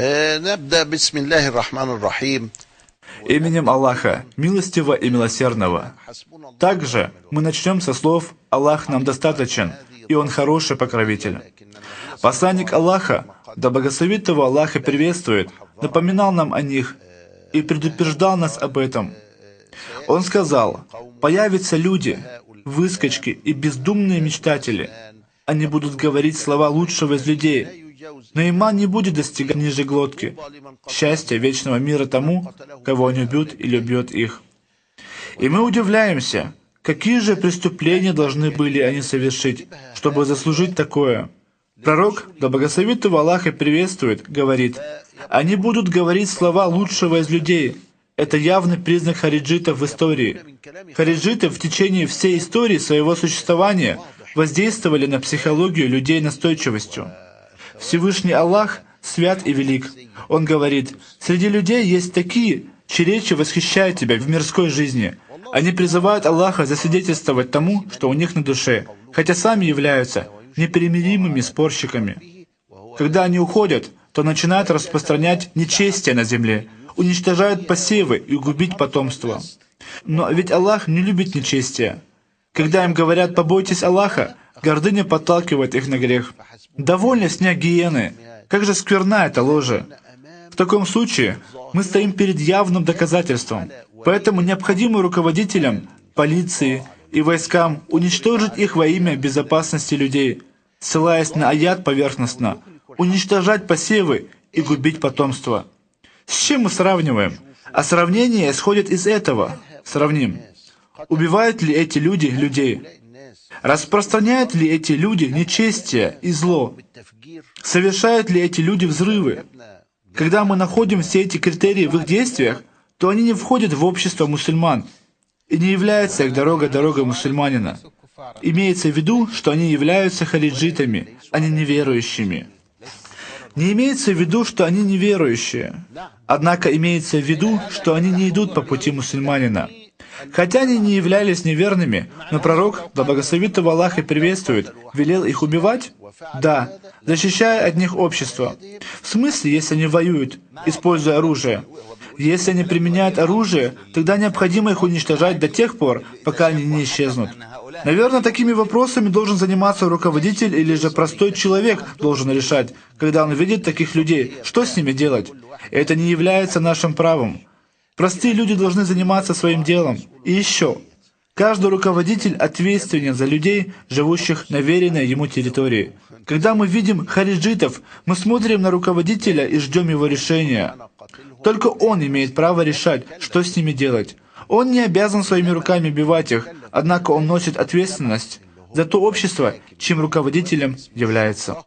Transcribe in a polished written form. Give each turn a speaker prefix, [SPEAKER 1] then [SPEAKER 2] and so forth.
[SPEAKER 1] نبدأ بسم الله الرحمن الرحيم.
[SPEAKER 2] Именем Аллаха, милостивого и милосердного. Также мы начнем со слов «Аллах нам достаточен, и Он хороший покровитель». Посланник Аллаха, да благословит его Аллах и приветствует, напоминал нам о них и предупреждал нас об этом. Он сказал: «Появятся люди, выскочки и бездумные мечтатели. Они будут говорить слова лучшего из людей, но иман не будет достигать ниже глотки. Счастье вечного мира тому, кого они убьют или убьет их». И мы удивляемся, какие же преступления должны были они совершить, чтобы заслужить такое. Пророк, да благословит его Аллах и приветствует, говорит: «Они будут говорить слова лучшего из людей». Это явный признак хариджитов в истории. Хариджиты в течение всей истории своего существования воздействовали на психологию людей настойчивостью. Всевышний Аллах свят и велик. Он говорит: «Среди людей есть такие, чьи речи восхищают тебя в мирской жизни. Они призывают Аллаха засвидетельствовать тому, что у них на душе, хотя сами являются непримиримыми спорщиками. Когда они уходят, то начинают распространять нечестие на земле, уничтожают посевы и губить потомство. Но ведь Аллах не любит нечестия. Когда им говорят «побойтесь Аллаха», гордыня подталкивает их на грех. Довольно с них гиены. Как же скверна эта ложа! В таком случае мы стоим перед явным доказательством. Поэтому необходимо руководителям, полиции и войскам уничтожить их во имя безопасности людей, ссылаясь на аят поверхностно, уничтожать посевы и губить потомство. С чем мы сравниваем? А сравнение исходит из этого. Сравним. Убивают ли эти люди людей? Распространяют ли эти люди нечестие и зло? Совершают ли эти люди взрывы? Когда мы находим все эти критерии в их действиях, то они не входят в общество мусульман и не являются их дорогой мусульманина. Имеется в виду, что они являются хариджитами, а не неверующими. Не имеется в виду, что они неверующие. Однако имеется в виду, что они не идут по пути мусульманина. Хотя они не являлись неверными, но пророк, да благословит его Аллах и приветствует, велел их убивать? Да, защищая от них общество. В смысле, если они воюют, используя оружие? Если они применяют оружие, тогда необходимо их уничтожать до тех пор, пока они не исчезнут. Наверное, такими вопросами должен заниматься руководитель или же простой человек должен решать, когда он видит таких людей, что с ними делать. Это не является нашим правом. Простые люди должны заниматься своим делом. И еще. Каждый руководитель ответственен за людей, живущих на веренной ему территории. Когда мы видим хариджитов, мы смотрим на руководителя и ждем его решения. Только он имеет право решать, что с ними делать. Он не обязан своими руками убивать их, однако он носит ответственность за то общество, чьим руководителем является.